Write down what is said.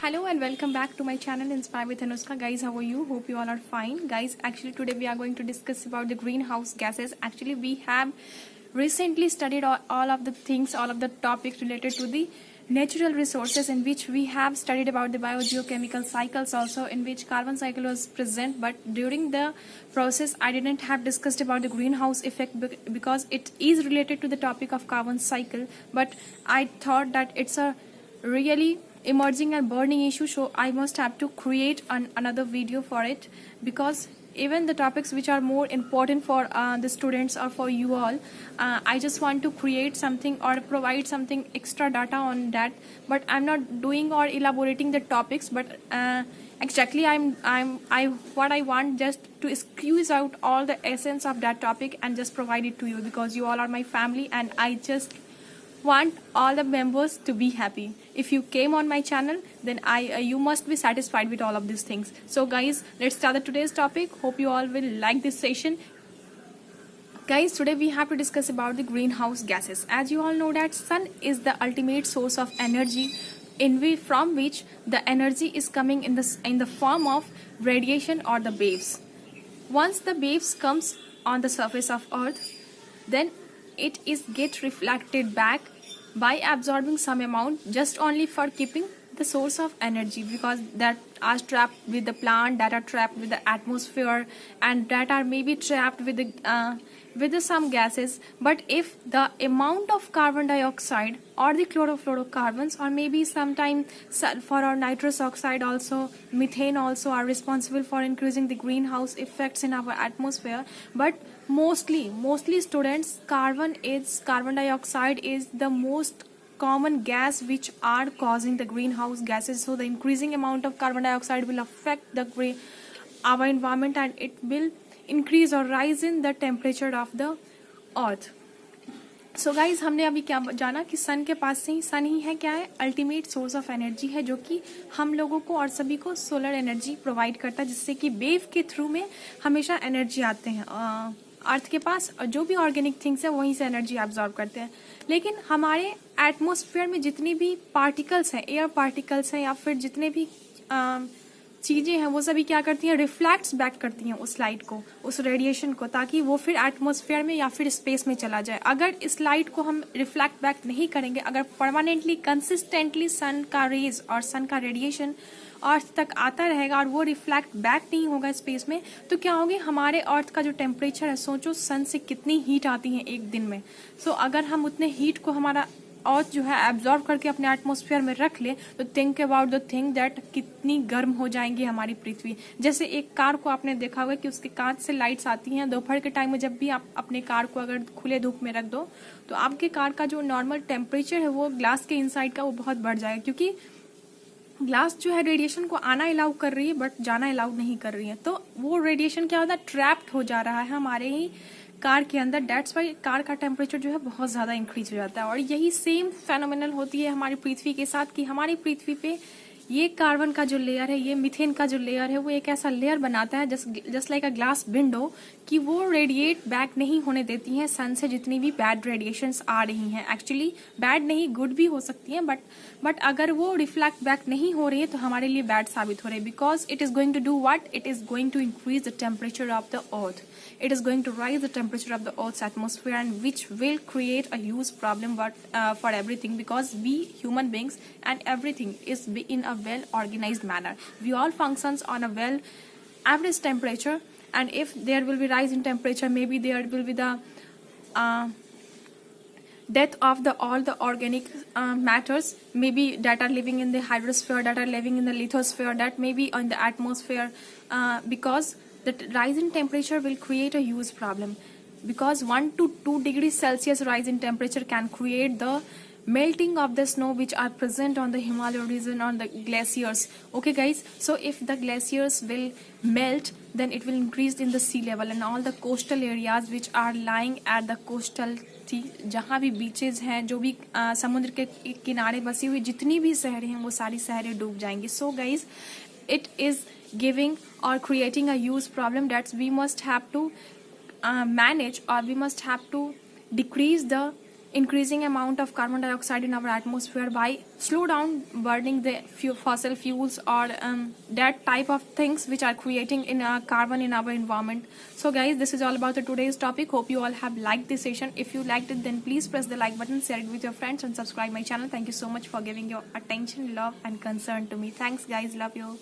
Hello and welcome back to my channel Inspire with Anushka. Guys, how are you? Hope you all are fine. Guys, actually today we are going to discuss about the greenhouse gases. Actually we have recently studied all of the things, all of the topics related to the natural resources, in which we have studied about the biogeochemical cycles also, in which carbon cycle was present, but during the process I didn't have discussed about the greenhouse effect because it is related to the topic of carbon cycle, but I thought that it's a really emerging and burning issue, so I must have to create another video for it, because even the topics which are more important for the students or for you all, I just want to create something or provide something extra data on that, but I'm not doing or elaborating the topics, but exactly I what I want just to squeeze out all the essence of that topic and just provide it to you, because you all are my family and I just want all the members to be happy. If you came on my channel, then you must be satisfied with all of these things. So guys, let's start today's topic. Hope you all will like this session. Guys, today we have to discuss about the greenhouse gases. As you all know that sun is the ultimate source of energy from which the energy is coming in the form of radiation or the waves. Once the waves comes on the surface of earth, then it is get reflected back by absorbing some amount just only for keeping the source of energy, because that are trapped with the plant, that are trapped with the atmosphere, and that are maybe trapped with the some gases. But if the amount of carbon dioxide or the chlorofluorocarbons, or maybe sometime sulfur or nitrous oxide also, methane also, are responsible for increasing the greenhouse effects in our atmosphere, but mostly students, carbon dioxide is the most common gas which are causing the greenhouse gases. So the increasing amount of carbon dioxide will affect our environment, and it will increase or rise in the temperature of the earth. So guys, हमने अभी क्या जाना कि सन के पास से ही, सन ही है क्या है, अल्टीमेट सोर्स ऑफ एनर्जी है, जो कि हम लोगों को और सभी को सोलर एनर्जी प्रोवाइड करता है, जिससे कि वेव के थ्रू में हमेशा एनर्जी आते हैं अर्थ के पास, और जो भी ऑर्गेनिक थिंग्स है वहीं से एनर्जी एब्जॉर्ब करते हैं. लेकिन हमारे एटमॉस्फेयर में जितनी भी पार्टिकल्स हैं, एयर पार्टिकल्स हैं, या फिर जितने भी चीजें हैं, वो सभी क्या करती हैं, रिफ्लेक्ट्स बैक करती हैं उस लाइट को, उस रेडिएशन को, ताकि वो फिर एटमॉस्फेयर में या फिर स्पेस में चला जाए. अगर इस लाइट को हम रिफ्लेक्ट बैक नहीं करेंगे, अगर परमानेंटली कंसिस्टेंटली सन का रेज और सन का रेडिएशन अर्थ तक आता रहेगा और वो रिफ्लेक्ट बैक नहीं होगा स्पेस में, तो क्या होगी, हमारे अर्थ का जो टेम्परेचर है, सोचो सन से कितनी हीट आती है एक दिन में. सो अगर हम उतने हीट को हमारा अर्थ जो है एब्जॉर्ब करके अपने एटमॉस्फेयर में रख ले, तो think about the thing that कितनी गर्म हो जाएंगी हमारी पृथ्वी. जैसे एक कार को आपने देखा होगा कि उसके कांच से लाइट्स आती हैं. दोपहर के टाइम में जब भी आप अपने कार को अगर खुले धूप में रख दो, तो आपके कार का जो नॉर्मल टेम्परेचर है वो ग्लास के इनसाइड का वो बहुत बढ़ जाएगा, क्योंकि ग्लास जो है रेडिएशन को आना अलाउ कर रही है बट जाना अलाउ नहीं कर रही है. तो वो रेडिएशन क्या होता है, ट्रैप्ड हो जा रहा है हमारे ही कार के अंदर. डेट्स वाई कार का टेम्परेचर जो है बहुत ज्यादा इंक्रीज हो जाता है. और यही सेम फेनोमेनल होती है हमारी पृथ्वी के साथ, कि हमारी पृथ्वी पे ये कार्बन का जो लेयर है, ये मीथेन का जो लेयर है, वो एक ऐसा लेयर बनाता है just like a glass window, कि वो रेडिएट बैक नहीं होने देती हैं सन से जितनी भी बैड रेडिएशंस आ रही हैं. एक्चुअली बैड नहीं, गुड भी हो सकती हैं, बट अगर वो रिफ्लेक्ट बैक नहीं हो रही है तो हमारे लिए बैड साबित हो रही है, because it is going to do what, it is going to increase the temperature of the earth. It is going to rise the temperature of the Earth's atmosphere, and which will create a huge problem for everything, because we human beings and everything is in a well organized manner. We all functions on a well average temperature, and if there will be rise in temperature, maybe there will be the death of all the organic matters, maybe that are living in the hydrosphere, that are living in the lithosphere, that may be on the atmosphere, because the rise in temperature will create a huge problem, because 1 to 2 degrees Celsius rise in temperature can create the melting of the snow which are present on the Himalaya region, on the glaciers. Okay guys, so if the glaciers will melt, then it will increase in the sea level, and all the coastal areas which are lying at the coastal, जहाँ भी beaches हैं, जो भी समुद्र के किनारे बसी हुई जितनी भी शहरें हैं, वो सारी शहरें डूब जाएंगी. So guys, it is giving or creating a huge problem that we must have to manage, or we must have to decrease the increasing amount of carbon dioxide in our atmosphere by slow down burning the fossil fuels or that type of things which are creating in carbon in our environment. So guys, this is all about the today's topic. Hope you all have liked this session. If you liked it, then please press the like button, share it with your friends and subscribe my channel. Thank you so much for giving your attention, love and concern to me. Thanks guys, love you.